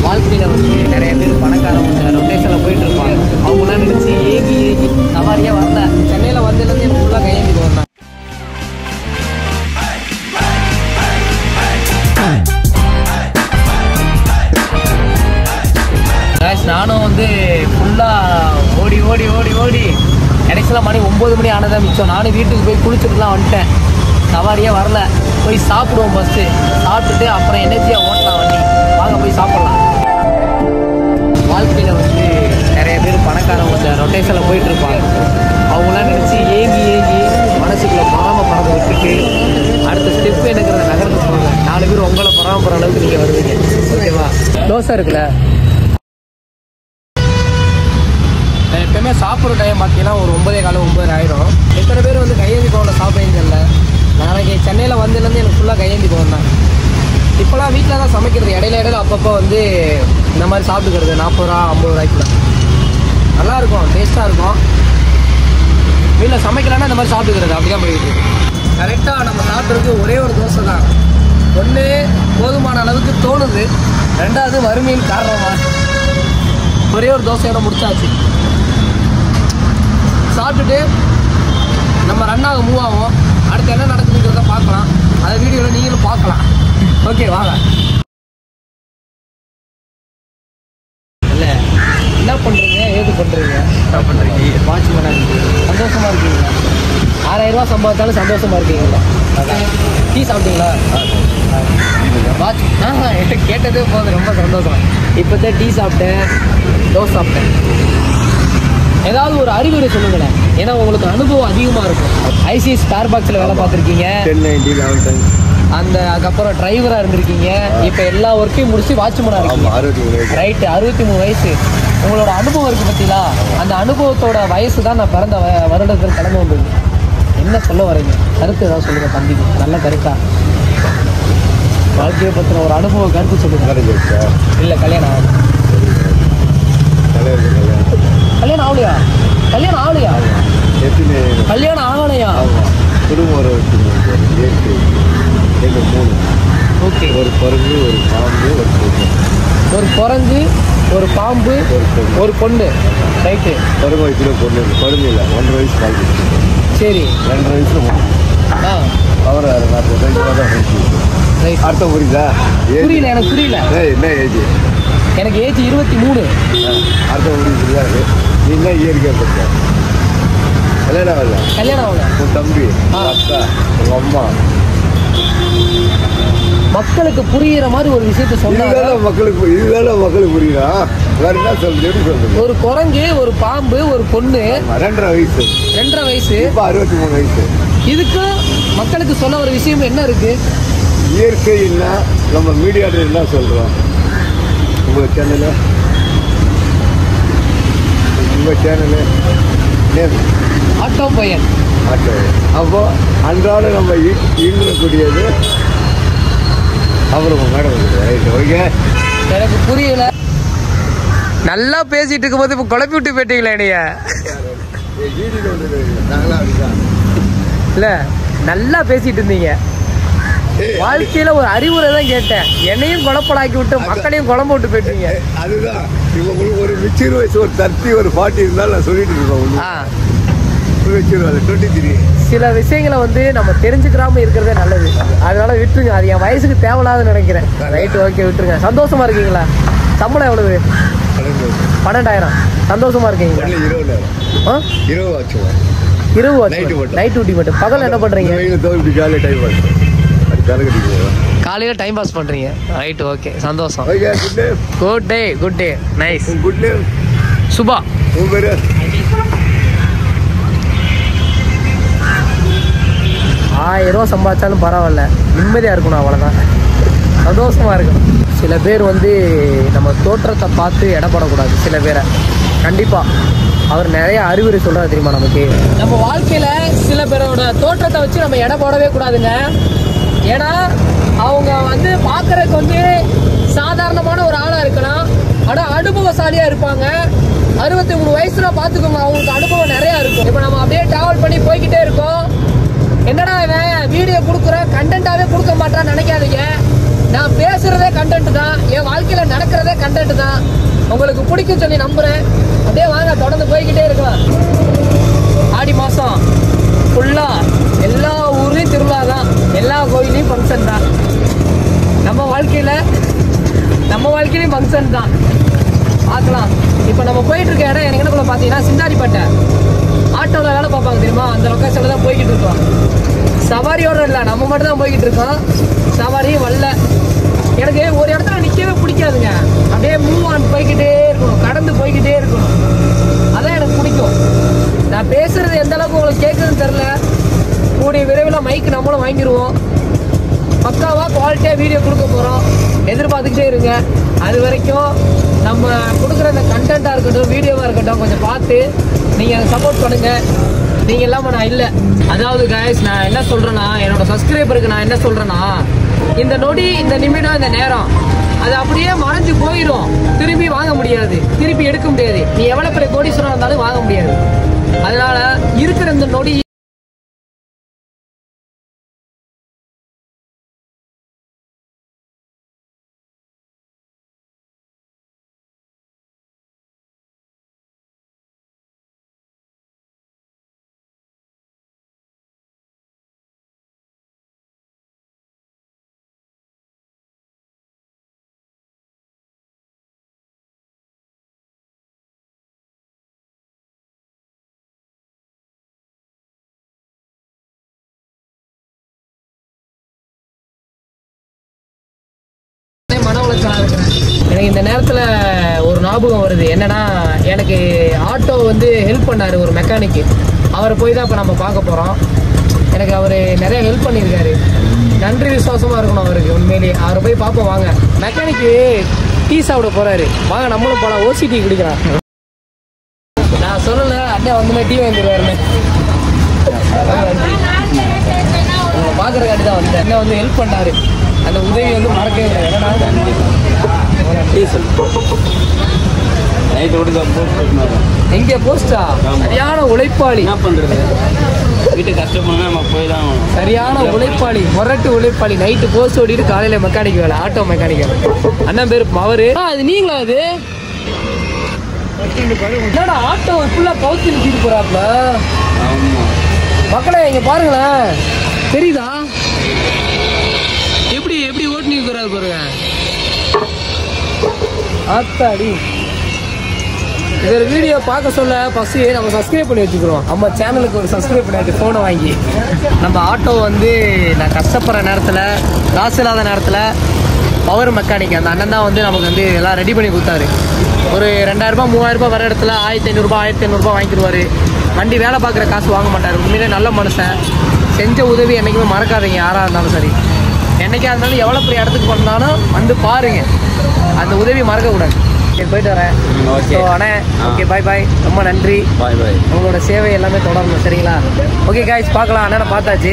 வாழ்க்கையில் வந்து நிறைய பேர் பணக்காரவங்க ரொட்டேஷனில் போயிட்டு இருப்பாங்க. அவங்களாம் நினச்சி ஏகி சவாரியாக வரல. சென்னையில் வந்ததுலேருந்து எனக்கு ஃபுல்லாக கையேந்திட்டு வந்தேன். நானும் வந்து ஃபுல்லாக ஓடி ஓடி ஓடி ஓடி கடைசியில் மணி 9 மணி ஆனதான் மிச்சம். நானும் வீட்டுக்கு போய் குளிச்சுட்டுலாம் வந்துட்டேன். சவாரியாக வரல. போய் சாப்பிடுவோம் ஃபஸ்ட்டு. சாப்பிட்டுட்டு அப்புறம் எனர்ஜியாக ஓட்டலாம் வண்டி. வாங்க போய் சாப்பிட்லாம். வாழ்க்கையில் வந்து நிறைய பேர் பணக்காரவங்க ரொட்டேஷனில் போயிட்டுருப்பாங்க. அவங்களாம் நினச்சி ஏங்கி மனசுக்குள்ளே பொறாமப்பறதை விட்டுட்டு அடுத்த ஸ்டெப்பு எனக்குறத நகர்ந்து போங்க. 4 பேர் உங்களை பொறாமப்படுற அளவுக்கு நீங்கள் வருவீங்க. ஓகேவா? தோசை இருக்குல்ல, எப்பவுமே சாப்பிட்ற டைம் பார்த்தீங்கன்னா ஒரு 9:15 ஆயிரும். எத்தனை பேர் வந்து கையேந்தி பவனில் சாப்பிட்றீங்க இல்லை? நாளைக்கு சென்னையில் வந்ததுலேருந்து எனக்கு ஃபுல்லாக கையேந்தி பவன் தான். இப்போலாம் வீட்டில் தான் சமைக்கிறது. இடையில அப்பப்போ வந்து இந்த மாதிரி சாப்பிட்டுக்கிறது 40 ரூபா 50 ரூபாய்க்குள்ள நல்லாயிருக்கும், டேஸ்ட்டாக இருக்கும். வீட்டில் சமைக்கலான்னா இந்த மாதிரி சாப்பிட்டுக்கிறது. அப்படி தான் போயிட்டு கரெக்டாக நம்ம சாப்பிட்றதுக்கு ஒரே ஒரு தோசை தான். ஒன்று போதுமான அளவுக்கு தோணுது, 2வது வறுமையின் காரணமாக ஒரே ஒரு தோசையோட முடிச்சாச்சு. சாப்பிட்டுட்டு நம்ம ரன்னாக மூவ் ஆகும். அடுத்து என்ன நடக்குதுங்கிறத பார்க்கலாம். அதை வீடியோவில் நீங்களும் பார்க்கலாம். ஓகே வாங்க. இல்லை என்ன பண்ணுறீங்க, ஏது பண்ணுறீங்க? என்ன பண்ணுறீங்க? வாட்ச்மேனாக இருக்கீங்க, சந்தோஷமாக இருக்கீங்களா? 6000 ரூபா சம்பாதிச்சாலும் சந்தோஷமாக இருக்கீங்களா? டீ சாப்பிட்டீங்களா? வாட்ச் என்கிட்ட கேட்டதே போதும், ரொம்ப சந்தோஷம். இப்போ தான் டீ சாப்பிட்டேன், தோசை சாப்பிட்டேன். ஏதாவது ஒரு அறிவுரை சொல்லுங்களேன். ஏன்னா உங்களுக்கு அனுபவம் அதிகமாக இருக்கும். ஐசிஐ ஸ்டார் பாக்ஸில் வேலை பார்த்துருக்கீங்க, அதுக்கப்புறம் டிரைவராக இருந்திருக்கீங்க. இப்போ எல்லா ஒர்க்கையும் முடிச்சு வாட்ச்மேனாக இருக்கீங்க. ரைட்டு, 63 வயசு. உங்களோட அனுபவம் இருக்குது பார்த்தீங்களா? அந்த அனுபவத்தோட வயசு தான் நான் பிறந்த வருடத்தில் கிளம்ப வந்தது. என்ன சொல்ல வரீங்க? கருத்து ஏதாவது சொல்லுங்கள் தம்பிக்கு, நல்ல கருத்தா. வாழ்க்கையை பற்றின ஒரு அனுபவ கருத்து சொல்லுங்கள். இல்லை கல்யாணம் ஆகும். கல்யாணம் ஆகலையா? கல்யாணம் ஆகலையா? கல்யாணம் ஆகலையா? குடும்பம் ஓகே. ஒரு குரங்கு, ஒரு பாம்பு, ஒரு குரங்கு, ஒரு பாம்பு, ஒரு பொண்ணு. ரைட்டு. 1 வயசுல பொண்ணு, குழந்தை இல்லை, 1.5 வயசு பால். சரி, 2 வயசுல அவர் அர்த்தம் புரியுதா? புரியல, எனக்கு புரியல. என்ன ஏஜ்? எனக்கு ஏஜ் 23. அர்த்தம் புரியுதுங்களா? நீ என்ன இயற்கை பற்ற? கல்யாணம் ஆகல? கல்யாணம் ஆகல. உன் தம்பி, அக்கா, உங்க அம்மா மக்களுக்கு புரியுற மாதிரி ஒரு விஷயத்த சொன்னாங்க. மக்களுக்கு புரியுதா? வேற என்ன சொல்றது? எப்படி சொல்றது? ஒரு குரங்கு, ஒரு பாம்பு, ஒரு பொண்ணு. 2.5 வயசு. 2.5 வயசு. 63 வயசு. இதுக்கு மக்களுக்கு சொல்ல ஒரு விஷயம் என்ன இருக்கு? இயற்கை என்ன, நம்ம மீடியாவில் என்ன சொல்றோம்? உங்க சேனலு ஆட்டோ பையன். அப்போ அன்றாட நம்ம ஈடுபடக்கூடியது. அப்புறம் மேடம் ஓகே, எனக்கு புரியல. நல்லா பேசிட்டு இருக்கும் போது இப்போ குழப்பி விட்டு போயிட்டீங்களா? நீங்க இல்ல, நல்லா பேசிட்டு இருந்தீங்க. வாழ்க்கையில ஒரு அறிவுரை தான் கேட்டேன். என்னையும் குழப்பலாக்கி விட்டு மக்களையும் குழம்பு விட்டு போயிட்டீங்க. அதுதான் உங்களுக்கு ஒரு மிச்சர் வயசு, ஒரு 30, ஒரு 40 இருந்தாலும் நான் சொல்லிட்டு இருக்கேன். 23. சில விஷயங்களை வந்து நம்ம தெரிஞ்சுக்கிறாம இருக்கிறதே நல்லது. அதனால விட்டுருங்க. அது என் வயசுக்கு தேவையில்லாதுன்னு நினைக்கிறேன். ரைட்டு, ஓகே, விட்டுருங்க. சந்தோஷமா இருக்கீங்களா? சம்பளம் எவ்வளவு? 12,000. சந்தோஷமா இருக்கீங்களா? 20 நைட் டியூட்டி மட்டும். பகல் என்ன பண்றீங்க? காலையில டைம் பாஸ் பண்றீங்க. ரைட், ஓகே, சந்தோஷம். Good day, good day, nice. Good day Subha. 1000 ரூபா சம்பாதிச்சாலும் பரவாயில்ல, நிம்மதியாக இருக்கணும், அவ்வளோதான். சந்தோஷமாக இருக்கணும். சில பேர் வந்து நம்ம தோற்றத்தை பார்த்து இடப்படக்கூடாது. சில பேரை கண்டிப்பாக அவர் நிறைய அறிவுரை சொல்கிறார் தெரியுமா நமக்கு. நம்ம வாழ்க்கையில் சில பேரோட தோற்றத்தை வச்சு நம்ம இடம் போடவே கூடாதுங்க. ஏன்னா அவங்க வந்து பார்க்குறதுக்கு வந்து சாதாரணமான ஒரு ஆளாக இருக்கலாம், ஆனால் அனுபவசாலியாக இருப்பாங்க. 63 வயசுல பார்த்துக்கோங்க, அவங்களுக்கு அனுபவம் நிறையா இருக்கும். இப்போ நம்ம அப்படியே ட்ராவல் பண்ணி போய்கிட்டே இருக்கோம். என்னடா இவன் வீடியோ கொடுக்குற கண்டென்ட்டாகவே கொடுக்க மாட்டான்னு நினைக்காதீங்க. நான் பேசுறதே கண்டென்ட் தான், என் வாழ்க்கையில நடக்கிறதே கண்டென்ட் தான். உங்களுக்கு பிடிக்கும் சொல்லி நம்புறேன். அப்படியே வாங்க, தொடர்ந்து போய்கிட்டே இருக்கலாம். ஆடி மாசம் ஃபுல்லா எல்லா ஊர்லயும் திருவிழா தான், எல்லா கோயிலையும் ஃபங்க்ஷன் தான். நம்ம வாழ்க்கையிலையும் ஃபங்க்ஷன் தான். பார்க்கலாம். இப்போ நம்ம போயிட்டு இருக்க இடம் எனக்கு என்ன பார்த்தீங்கன்னா சிந்தாரிப்பேட்டை. ஆட்டோவில் வேலை பார்ப்பாங்க தெரியுமா, அந்த லொக்கேஷனில் தான் போய்கிட்டு இருக்கோம். சவாரியோட இல்லை, நம்ம மட்டும் தான் போய்கிட்டு இருக்கோம். சவாரியும் வரல. எனக்கு ஒரு இடத்துல நிற்கவே பிடிக்காதுங்க. அப்படியே மூவ் ஆன் போய்கிட்டே இருக்கணும், கடந்து போய்கிட்டே இருக்கணும். அதான் எனக்கு பிடிக்கும். நான் பேசுறது எந்த அளவுக்கு உங்களுக்கு கேட்குதுன்னு தெரில. கூடிய விரைவில் மைக்கு நம்மளும் வாங்கிடுவோம். பக்காவாக குவாலிட்டியாக வீடியோ கொடுக்க போகிறோம். எதிர்பார்த்துக்கிட்டே இருங்க. அது வரைக்கும் நம்ம கொடுக்குற இந்த கண்டென்ட்டாக இருக்கட்டும், வீடியோவாக இருக்கட்டும், கொஞ்சம் பார்த்து நீங்கள் அதை சப்போர்ட் பண்ணுங்கள். நீங்கள் இல்லாமல் நான் இல்லை. அதாவது கைஸ், நான் என்ன சொல்கிறேன்னா, என்னோட சப்ஸ்கிரைபருக்கு நான் என்ன சொல்கிறேன்னா, இந்த நொடி, இந்த நிமிடம், இந்த நேரம் அது அப்படியே மறைஞ்சு போயிடும். திரும்பி வாங்க முடியாது, திருப்பி எடுக்க முடியாது. நீ எவ்வளோ பெரிய கோடீஸ்வரன் இருந்தாலும் வாங்க முடியாது. அதனால இருக்கிற இந்த நொடி மன உளைச்சலாக இருக்கிறேன். எனக்கு இந்த நேரத்தில் ஒரு ஞாபகம் வருது. என்னன்னா, எனக்கு ஆட்டோ வந்து ஹெல்ப் பண்ணார் ஒரு மெக்கானிக்கு. அவரை போய் தான் இப்போ நம்ம பார்க்க போகிறோம். எனக்கு அவர் நிறைய ஹெல்ப் பண்ணியிருக்காரு. நன்றி விசுவாசமாக இருக்கணும் அவருக்கு உண்மையிலேயே. அவரை போய் பார்ப்போம் வாங்க. மெக்கானிக்கு டீ சாப்பிட போகிறாரு, வாங்க நம்மளும் போகலாம். ஓசி டீ குடிக்கலாம். நான் சொல்லலை அண்ணன் வந்துமே டீ வாங்கிடுவாருன்னு. உங்களை பார்க்குறக்காண்டி தான் வந்தேன். அண்ணன் வந்து ஹெல்ப் பண்ணார். அந்த உதவி வந்து மறக்கவே இல்லை. எங்கே போஸ்டா? சரியான உழைப்பாளி. என்ன பண்றது, வீட்டு கஷ்டப்படணும், நம்ம போய் தான் ஆகணும். சரியான உழைப்பாளி, முரட்டு உழைப்பாளி. நைட்டு போஸ்ட் ஓடிட்டு காலையில் மெக்கானிக் வேலை, ஆட்டோ மெக்கானிக் வேலை. அண்ணன் பேர் அவரு. அது நீங்களா? அது என்னடா ஆட்டோ ஃபுல்லாக கவுத்து நிறுத்திட்டு போறாப்ல. ஆமாம் மக்களே இங்கே பாருங்களேன், தெரியுதா எப்படி எப்படி ஓட்டு நிற்கிறாரு பாருங்க. ஆத்தாடி. இதோட வீடியோ பார்க்க சொல்ல ஃபஸ்ட்டு நம்ம சப்ஸ்கிரைப் பண்ணி வச்சுக்கிறோம். நம்ம சேனலுக்கு ஒரு சப்ஸ்கிரைப் பண்ணிட்டு ஃபோனை வாங்கி நம்ம ஆட்டோ வந்து நான் கஷ்டப்படுற நேரத்தில், காசு இல்லாத நேரத்தில் பவர் மெக்கானிக் அந்த அண்ணன் தான் வந்து நமக்கு வந்து எல்லாம் ரெடி பண்ணி கொடுத்தாரு. ஒரு 2000 ரூபாய் 3000 ரூபாய் வர இடத்துல 1500 ரூபாய் 1500 ரூபாய் வாங்கிடுவார். வண்டி வேலை பார்க்குற காசு வாங்க மாட்டார். உண்மையிலே நல்ல மனுஷன். செஞ்ச உதவி என்றைக்குமே மறக்காதீங்க. யாராக இருந்தாலும் சரி, என்றைக்கா இருந்தாலும் எவ்வளோ பெரிய இடத்துக்கு பண்ணாலும் வந்து பாருங்க. அந்த உதவி மறக்கக்கூடாது. சரி, போயிட்டு வரேன். ஸோ அண்ணே, ஓகே, பாய் பாய். ரொம்ப நன்றி. பாய் பாய். உங்களோட சேவை எல்லாமே தொடரணும், சரிங்களா? ஓகே காய்ஸ், பார்க்கலாம். அண்ணனை பார்த்தாச்சு.